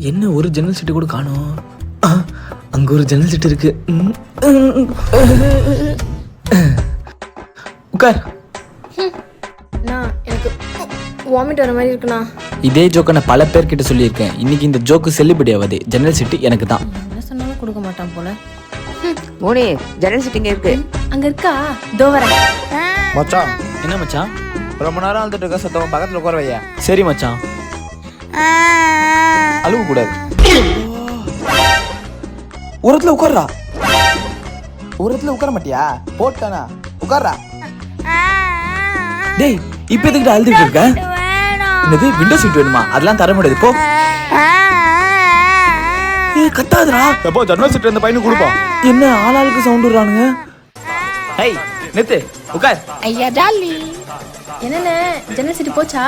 என்ன ஒரு ஜன்னல் சீட்டு கூட காணோம். அங்க ஒரு ஜன்னல் சீட்டு இருக்கு. உட்கார். எனக்கு வாமிட் வர மாதிரி இருக்குண்ணா. இதே ஜோக்கை நான் பல பேர்கிட்ட சொல்லியிருக்கேன். இன்னைக்கு இந்த ஜோக்கு செல்லுபடி ஆகாது. ஜன்னல் சீட்டு எனக்கு தான். என்ன சொன்னாலும் கொடுக்க மாட்டான் போல. மோனி ஜன்னல் சீட்டிங்க இருக்கு. அங்க இருக்கா? தோ வரேன். மச்சான் என்ன மச்சான்? ரொம்ப நேரம் அழுதுட்டு இருக்க, சத்தம் பக்கத்துல உட்கார வையா. சரி மச்சான். அழுவ கூடாது. உரத்துல உட்கார்றா. உரத்துல உட்கார மாட்டியா? போட்டானா உட்கார்றா. டேய் இப்ப எதுக்கிட்ட அழுதுட்டு இருக்க? என்னது விண்டோ சீட் வேணுமா? அதெல்லாம் தர முடியாது போ. ஏய் கத்தாதடா. எப்போ ஜன்னல் சீட் இந்த பையனுக்கு கொடுப்போம். என்ன ஆளாளுக்கு சவுண்ட் விடுறானுங்க. ஹேய் நித்து உட்கார். ஐயா ஜாலி. என்னண்ணே ஜன்னல் சீட்டு போச்சா?